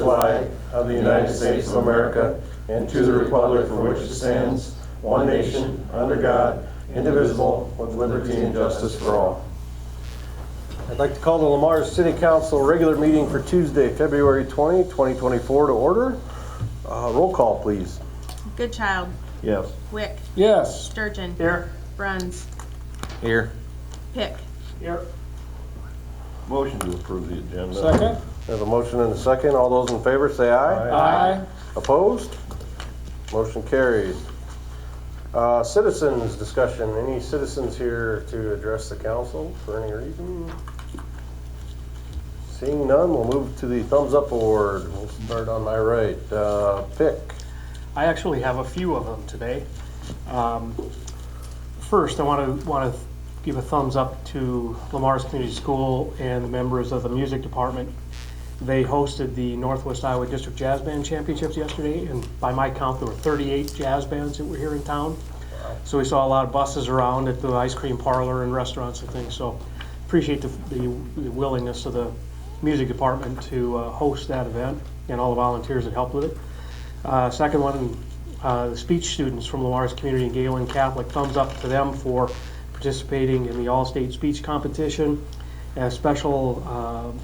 flag of the United States of America and to the republic for which it stands, one nation, under God, indivisible, with liberty and justice for all. I'd like to call the Lamar City Council regular meeting for Tuesday, February 20, 2024 to order. Roll call, please. Goodchild. Yes. Wick. Yes. Sturgeon. Here. Bruns. Here. Pick. Here. Motion to approve the agenda. Second. There's a motion and a second. All those in favor say aye. Aye. Opposed? Motion carried. Citizens discussion. Any citizens here to address the council for any reason? Seeing none, we'll move to the thumbs up award. We'll start on my right. Pick. I actually have a few of them today. First, I want to give a thumbs up to Lamar's Community School and the members of the music department. They hosted the Northwest Iowa District Jazz Band Championships yesterday, and by my count, there were 38 jazz bands that were here in town. So we saw a lot of buses around at the ice cream parlor and restaurants and things. So appreciate the willingness of the music department to host that event and all the volunteers that helped with it. Second one, the speech students from Lamar's Community and Galen Catholic, thumbs up to them for participating in the all-state speech competition. And a special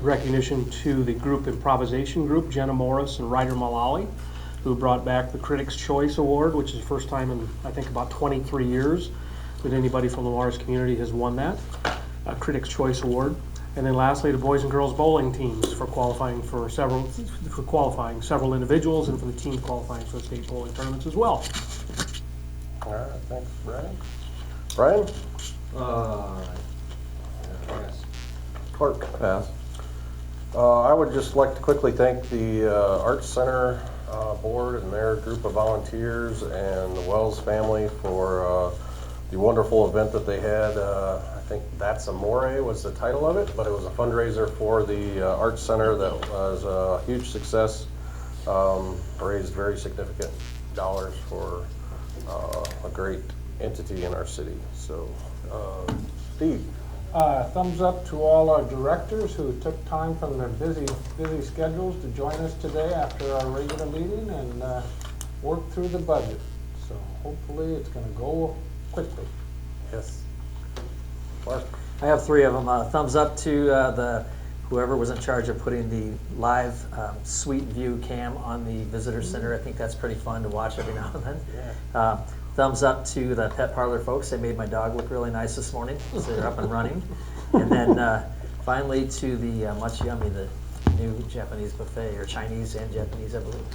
recognition to the group improvisation group, Jenna Morris and Ryder Mullally, who brought back the Critics' Choice Award, which is the first time in, I think, about 23 years that anybody from Lamar's community has won that Critics' Choice Award. And then lastly, the boys and girls bowling teams for qualifying several individuals, and for the team qualifying for the state bowling tournaments as well. All right, thanks, Brian. Brian? Pass. Clark? Pass. I would just like to quickly thank the Arts Center board and their group of volunteers and the Wells family for the wonderful event that they had. I think That's Amore was the title of it, but it was a fundraiser for the Arts Center that was a huge success. Raised very significant dollars for a great entity in our city. So, Steve. Thumbs up to all our directors who took time from their busy schedules to join us today after our regular meeting and work through the budget. So hopefully it's going to go quickly. Yes. Mark. I have three of them. Thumbs up to whoever was in charge of putting the live Suite View cam on the visitor center. I think that's pretty fun to watch every now and then. Yeah. Thumbs up to the pet parlor folks. They made my dog look really nice this morning, so they're up and running. And then finally to the Much Yummy, the new Japanese buffet, or Chinese and Japanese, I believe,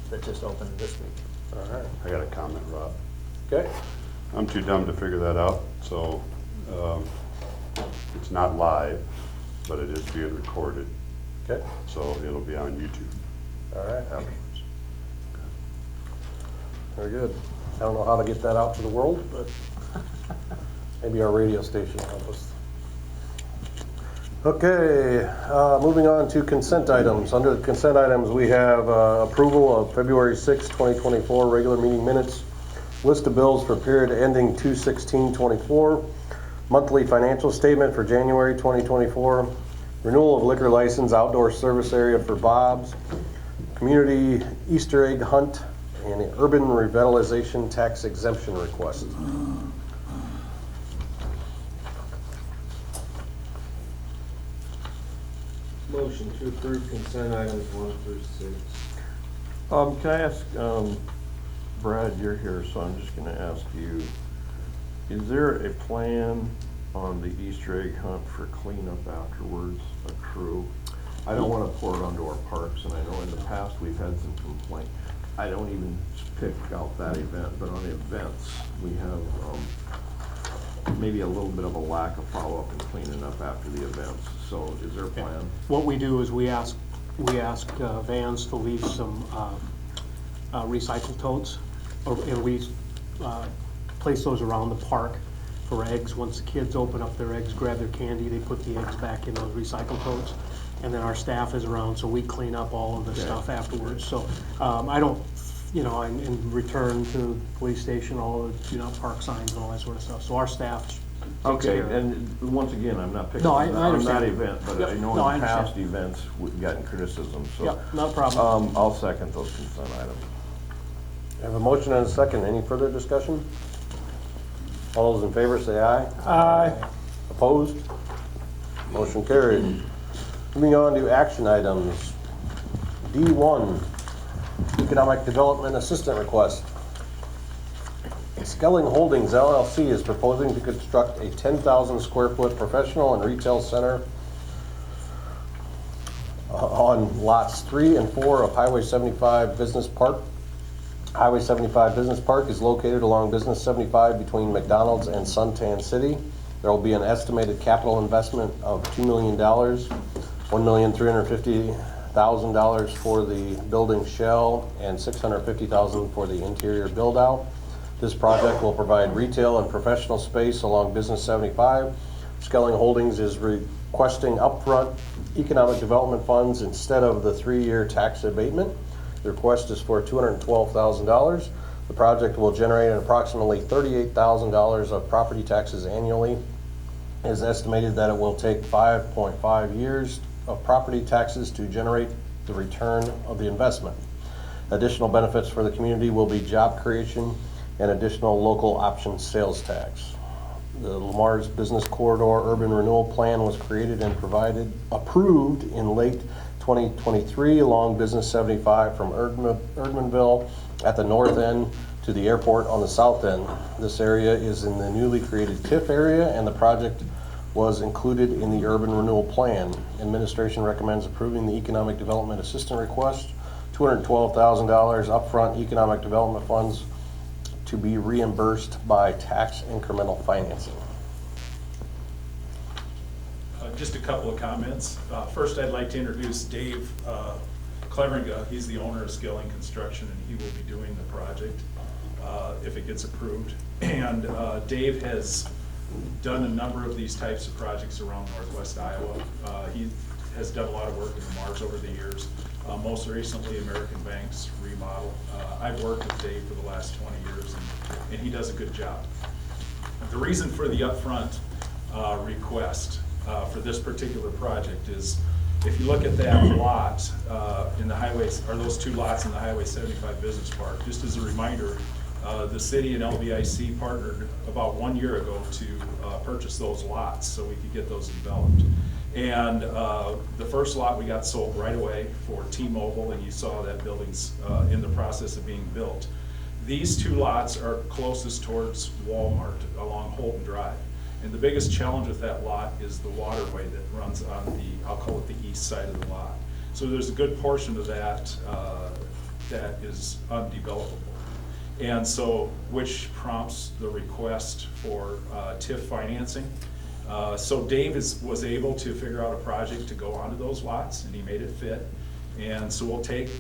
that just opened this week. All right. I got a comment, Rob. Okay. I'm too dumb to figure that out, so it's not live, but it is being recorded, Okay. so it'll be on YouTube. All right. Very good. I don't know how to get that out to the world, but maybe our radio station will help us. Okay, moving on to consent items. Under the consent items, we have approval of February 6, 2024 regular meeting minutes, list of bills for period ending 2/16/24, monthly financial statement for January 2024, renewal of liquor license outdoor service area for Bob's, community Easter egg hunt, and an urban revitalization tax exemption request. Motion to approve consent items 1 through 6. Can I ask, Brad, you're here, so I'm just gonna ask you, is there a plan on the Easter egg hunt for cleanup afterwards, a crew? I don't wanna pour it onto our parks, and I know in the past we've had some complaints. I don't even pick out that event, but on events, we have maybe a little bit of a lack of follow-up and cleaning up after the events. So is there a plan? What we do is we ask vans to leave some recycle totes, and we place those around the park for eggs. Once the kids open up their eggs, grab their candy, they put the eggs back in those recycle totes. And then our staff is around, so we clean up all of the stuff afterwards. So I don't, and return to the police station, all the, park signs and all that sort of stuff. So our staff Okay, care of it. and once again, I'm not picking No, on I on that understand. event, but Yep, I no, know I in understand. past events, we've gotten criticism, so. Yep, not a problem. I'll second those consent items. I have a motion and a second. Any further discussion? All those in favor say aye. Aye. Opposed? Motion carried. Moving on to action items. D1, Economic Development Assistant Request. Skelling Holdings LLC is proposing to construct a 10,000 square foot professional and retail center on lots 3 and 4 of Highway 75 Business Park. Highway 75 Business Park is located along Business 75 between McDonald's and Suntan City. There will be an estimated capital investment of $2 million, $1,350,000 for the building shell, and $650,000 for the interior build-out. This project will provide retail and professional space along Business 75. Skelling Holdings is requesting upfront economic development funds instead of the 3-year tax abatement. The request is for $212,000. The project will generate approximately $38,000 of property taxes annually. It is estimated that it will take 5.5 years of property taxes to generate the return of the investment. Additional benefits for the community will be job creation and additional local option sales tax. The Lamar's Business Corridor Urban Renewal Plan was created and approved in late 2023 along Business 75 from Erdmanville at the north end to the airport on the south end. This area is in the newly created TIF area, and the project was included in the Urban Renewal Plan. Administration recommends approving the Economic Development Assistant request, $212,000 upfront economic development funds to be reimbursed by tax incremental financing. Just a couple of comments. First, I'd like to introduce Dave Cleveringa. He's the owner of Skelling Construction, and he will be doing the project if it gets approved. And Dave has done a number of these types of projects around Northwest Iowa. He has done a lot of work in the Mars over the years, most recently American Bank's remodel. I've worked with Dave for the last 20 years, and he does a good job. The reason for the upfront request for this particular project is, if you look at that lot in the highways, or those 2 lots in the Highway 75 Business Park, just as a reminder, the city and LBIC partnered about 1 year ago to purchase those lots so we could get those developed. And the first lot we got sold right away for T-Mobile, and you saw that building's in the process of being built. These 2 lots are closest towards Walmart along Holton Drive. And the biggest challenge with that lot is the waterway that runs on the, I'll call it the east side of the lot. So there's a good portion of that that is undevelopable. And so, which prompts the request for TIF financing. So Dave was able to figure out a project to go onto those lots, and he made it fit. And so we'll take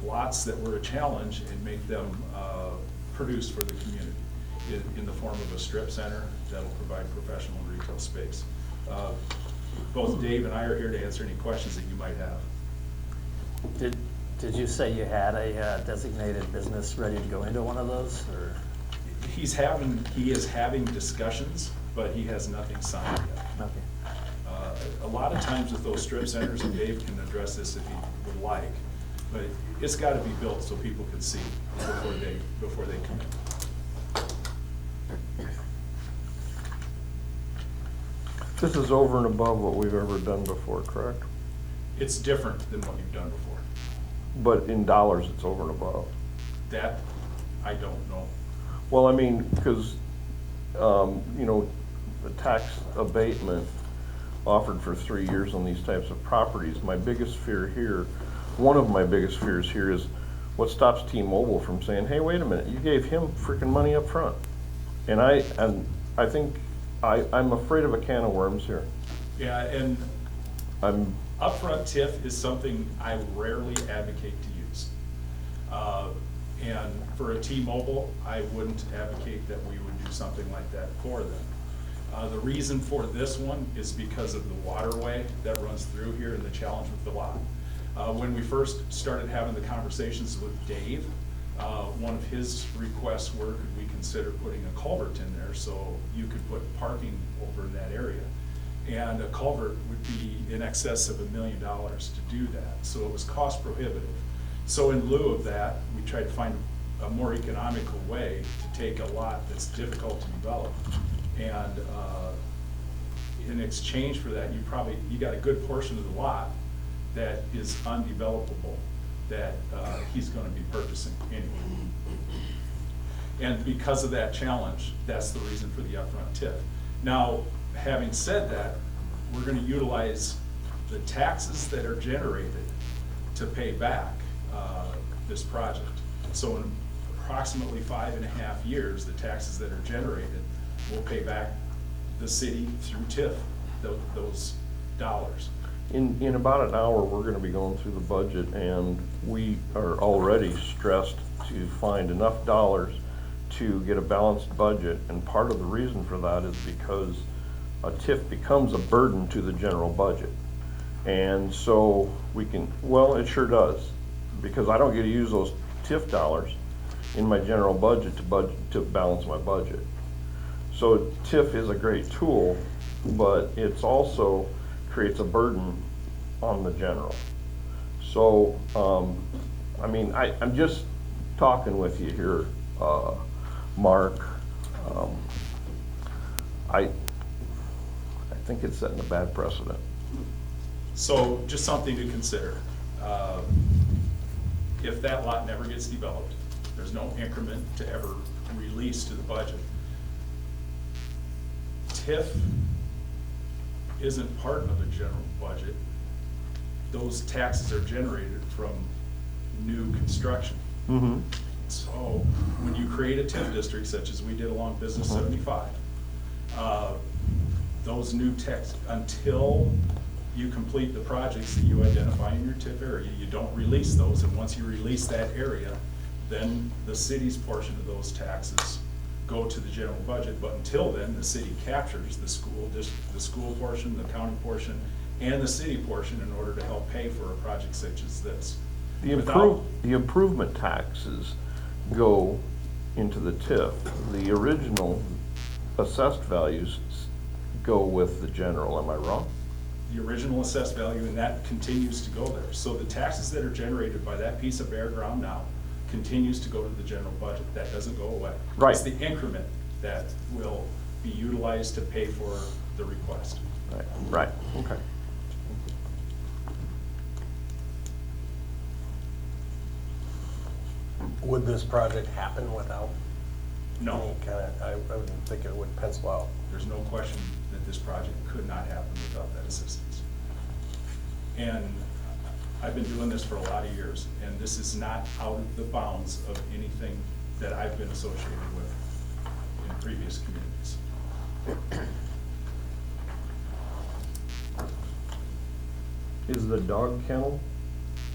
lots that were a challenge and make them produce for the community in the form of a strip center that'll provide professional and retail space. Both Dave and I are here to answer any questions that you might have. Did you say you had a designated business ready to go into one of those, or? He is having discussions, but he has nothing signed yet. Okay. A lot of times with those strip centers, and Dave can address this if he would like, but it's got to be built so people can see before they come in. This is over and above what we've ever done before, correct? It's different than what you've done before. But in dollars, it's over and above. That, I don't know. Well, I mean, because, you know, the tax abatement offered for 3 years on these types of properties, my biggest fear here, one of my biggest fears here is what stops T-Mobile from saying, hey, wait a minute, you gave him freaking money up front. And I think I'm afraid of a can of worms here. Yeah, and upfront TIF is something I rarely advocate to use. And for a T-Mobile, I wouldn't advocate that we would do something like that for them. The reason for this one is because of the waterway that runs through here and the challenge with the lot. When we first started having the conversations with Dave, One of his requests were, could we consider putting a culvert in there so you could put parking over in that area? And a culvert would be in excess of $1 million to do that, so it was cost prohibitive. So in lieu of that, we tried to find a more economical way to take a lot that's difficult to develop. And in exchange for that, you got a good portion of the lot that is undevelopable that he's gonna be purchasing anyway. And because of that challenge, that's the reason for the upfront TIF. Now, having said that, we're gonna utilize the taxes that are generated to pay back this project. So in approximately 5.5 years, the taxes that are generated will pay back the city through TIF, those dollars. In about an hour, we're gonna be going through the budget, and we are already stressed to find enough dollars to get a balanced budget, and part of the reason for that is because a TIF becomes a burden to the general budget. And so we can, well, it sure does, because I don't get to use those TIF dollars in my general budget to balance my budget. So TIF is a great tool, but it's also creates a burden on the general. So, I mean, I'm just talking with you here, Mark. I think it's setting a bad precedent. So just something to consider. If that lot never gets developed, there's no increment to ever release to the budget. TIF isn't part of a general budget. Those taxes are generated from new construction. Mm-hmm. So when you create a TIF district, such as we did along Business 75, those new tax, until you complete the projects that you identify in your TIF area, you don't release those, and once you release that area, then the city's portion of those taxes go to the general budget. But until then, the city captures the school portion, the county portion, and the city portion in order to help pay for a project such as this. The improvement taxes go into the TIF. The original assessed values go with the general, am I wrong? The original assessed value, and that continues to go there. So the taxes that are generated by that piece of bare ground now continues to go to the general budget. That doesn't go away. Right. It's the increment that will be utilized to pay for the request. Right, okay. Would this project happen without No, any kind of, I would think it would pencil out. there's no question that this project could not happen without that assistance. And I've been doing this for a lot of years, and this is not out of the bounds of anything that I've been associated with in previous communities. Is the dog kennel,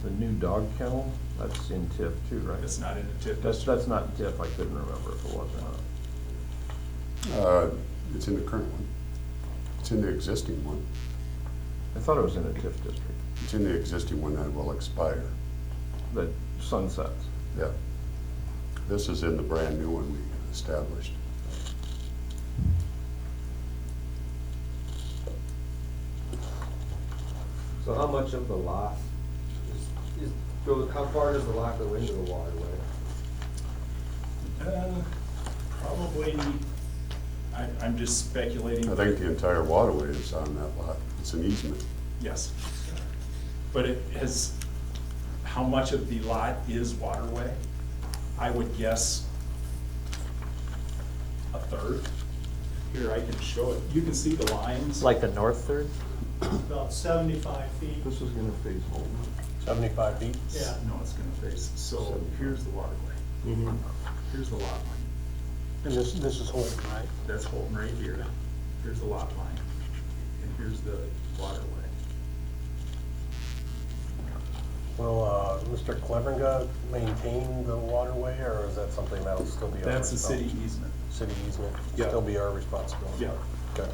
the new dog kennel, that's in TIF too, right? It's not in the TIF That's district. not in TIF, I couldn't remember if it was or not. It's in the current one. It's in the existing one. I thought it was in a TIF district, It's in the existing one that will expire. that sunsets. Yeah. This is in the brand new one we established. So how much of the lot how far does the lot go into the waterway? Probably, I'm just speculating. I think the entire waterway is on that lot. It's an easement. Yes. But it has, how much of the lot is waterway? I would guess a third. Here, I can show it. You can see the lines. Like the north third? About 75 feet. This is gonna face home. 75 feet? Yeah. No, it's gonna face, so here's the waterway. Here's the lot line. And this is Holton, right? That's Holton right here. Here's the lot line. And here's the waterway. Will Mr. Cleveringa maintain the waterway, or is that something that'll still be our That's the city responsibility? easement. City easement, Yeah. still be our responsibility? Yeah. Okay.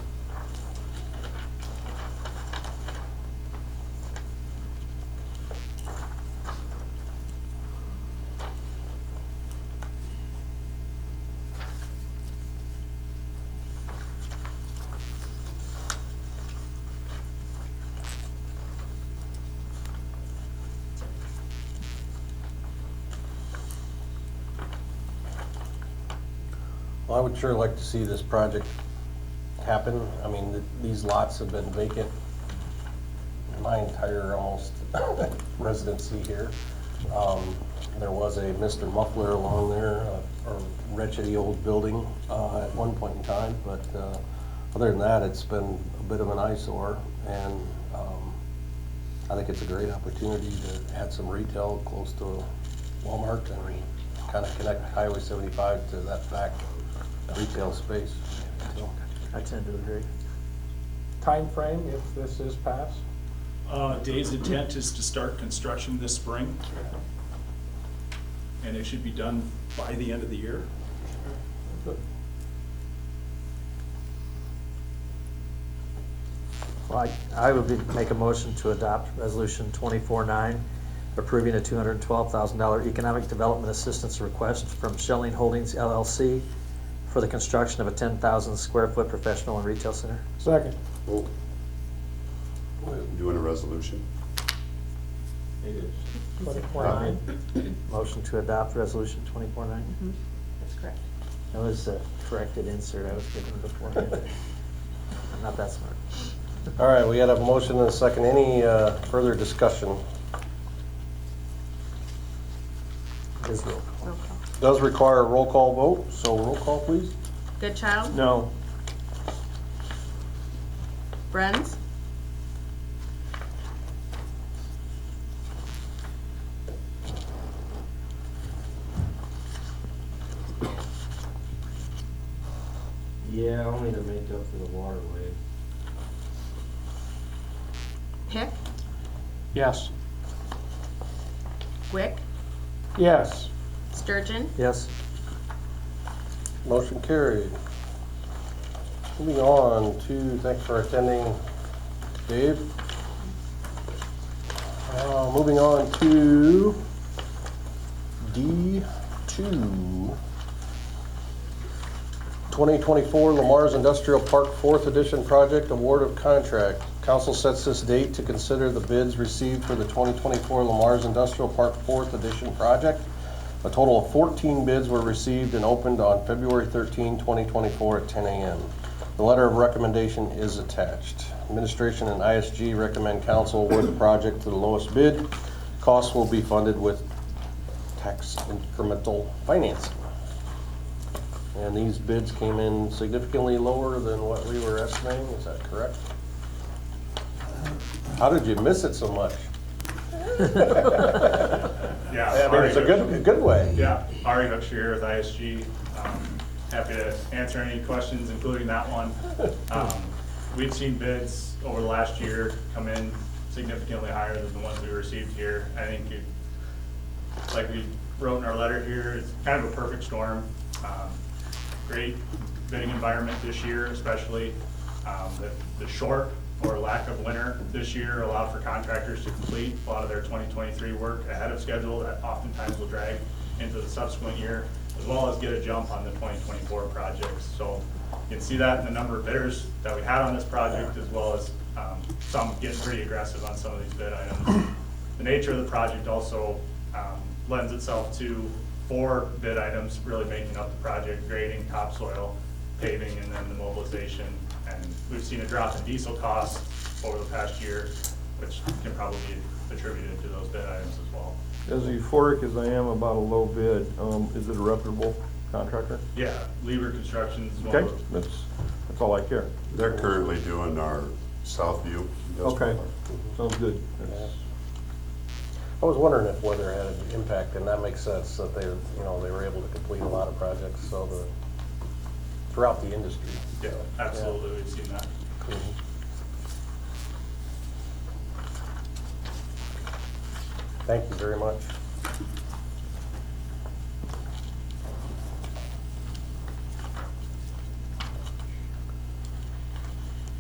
Well, I would sure like to see this project happen. I mean, these lots have been vacant my entire almost residency here. There was a Mr. Muffler along there, a wretched old building at one point in time, but other than that, it's been a bit of an eyesore, and I think it's a great opportunity to add some retail close to Walmart and kind of connect Highway 75 to that back retail space. So, I tend to agree. Time frame if this is passed? Dave's intent is to start construction this spring, and it should be done by the end of the year. Good. Well, I would make a motion to adopt Resolution 24-9, approving a $212,000 economic development assistance request from Schelling Holdings LLC for the construction of a 10,000 square foot professional and retail center. Second. Oh. Doing a resolution? It is. 24-9. Motion to adopt Resolution 24-9. That's correct. That was a corrected insert I was given beforehand. I'm not that smart. all right, we had a motion and a second. Any further discussion? Israel. Roll call. Does require a roll call vote, so roll call, please. Goodchild? No. Bruns? Yeah, only to make up for the waterway. Hick? Yes. Wick? Yes. Sturgeon? Yes. Motion carried. Moving on to, thanks for attending, Dave. Moving on to D2. 2024 Lamar's Industrial Park 4th Edition Project Award of Contract. Council sets this date to consider the bids received for the 2024 Lamar's Industrial Park 4th Edition project. A total of 14 bids were received and opened on February 13, 2024 at 10 a.m. The letter of recommendation is attached. Administration and ISG recommend council award the project to the lowest bid. Costs will be funded with tax incremental financing. And these bids came in significantly lower than what we were estimating, is that correct? How did you miss it so much? Yeah, I mean, it's a good way. Yeah, Ari Hookshire here with ISG. Happy to answer any questions, including that one. We've seen bids over the last year come in significantly higher than the ones we received here. I think, like we wrote in our letter here, it's kind of a perfect storm. Great bidding environment this year, especially the short or lack of winter this year allowed for contractors to complete a lot of their 2023 work ahead of schedule that oftentimes will drag into the subsequent year, as well as get a jump on the 2024 projects. So you can see that in the number of bidders that we had on this project, as well as some getting pretty aggressive on some of these bid items. The nature of the project also lends itself to 4 bid items really making up the project: grading, topsoil, paving, and then the mobilization. And we've seen a drop in diesel costs over the past year, which can probably be attributed to those bid items as well. As euphoric as I am about a low bid, is it a reputable contractor? Yeah, Lieber Construction is one Okay, of that's all I care. They're currently doing our Southview Industrial Okay, Park. sounds good. That's- I was wondering if weather had an impact, and that makes sense that they were able to complete a lot of projects throughout the industry. yeah, absolutely, we've seen that. Thank you very much.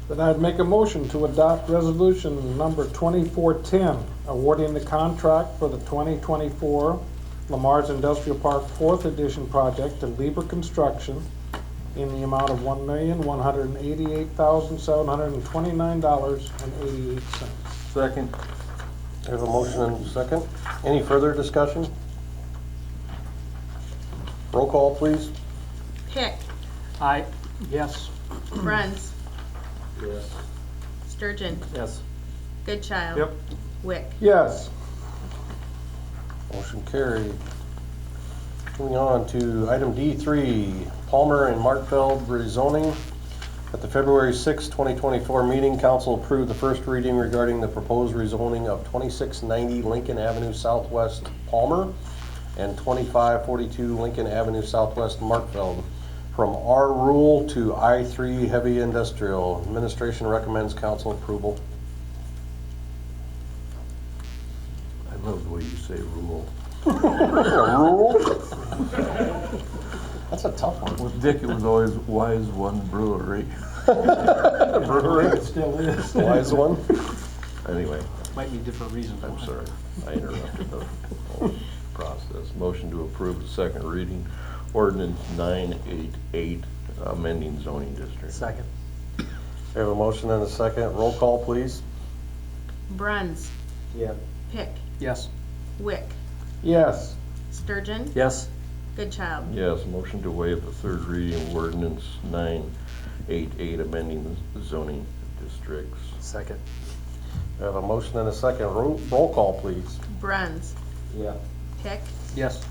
Then I'd make a motion to adopt resolution number 2410, awarding the contract for the 2024 Lamar's Industrial Park 4th Edition project to Lieber Construction in the amount of $1,188,729.88. Second. I have a motion and a second. Any further discussion? Roll call, please. Hick? Aye. Yes. Bruns, Yes. Sturgeon, Yes. Goodchild. Yep. Wick. Yes. Motion carried. Moving on to item D3, Palmer and Martfeld rezoning. At the February 6, 2024 meeting, council approved the first reading regarding the proposed rezoning of 2690 Lincoln Avenue Southwest Palmer and 2542 Lincoln Avenue Southwest Martfeld from R rural to I3 heavy industrial. Administration recommends council approval. I love the way you say rural. Rural? That's a tough one. With Dick, it was always Wise One Brewery. Brewery? It still is. Wise one? Anyway, Might be different reasons. I'm why. sorry, I interrupted the whole process. Motion to approve the second reading, ordinance 988, amending zoning district. Second. We have a motion and a second. Roll call, please. Bruns, Yeah. Pick, Yes. Wick, Yes. Sturgeon, Yes. Goodchild. Yes, motion to waive the third reading of ordinance 988, amending the zoning districts. Second. We have a motion and a second. Roll call, please. Bruns, Yeah. Pick, Yes.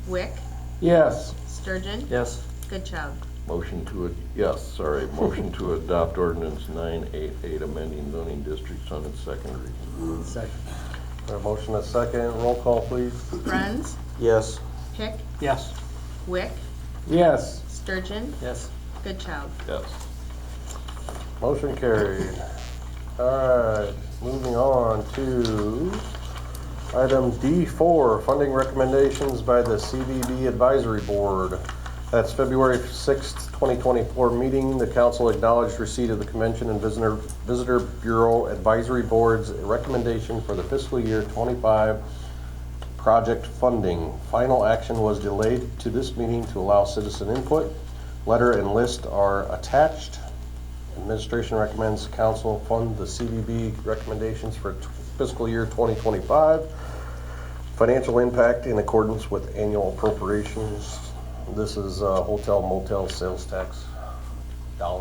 Wick, Yes. Sturgeon, Yes. Goodchild. Motion to adopt ordinance 988, amending zoning districts on its second reading. Second. We have a motion and a second. Roll call, please. Bruns, Yes. Pick, Yes. Wick, Yes. Sturgeon, Yes. Goodchild. Yes. Motion carried. All right, moving on to item D4, funding recommendations by the CVB Advisory Board. That's February 6th, 2024 meeting. The council acknowledged receipt of the Convention and Visitor Bureau Advisory Board's recommendation for the fiscal year 25 project funding. Final action was delayed to this meeting to allow citizen input. Letter and list are attached. Administration recommends council fund the CVB recommendations for fiscal year 2025. Financial impact in accordance with annual appropriations. This is hotel motel sales tax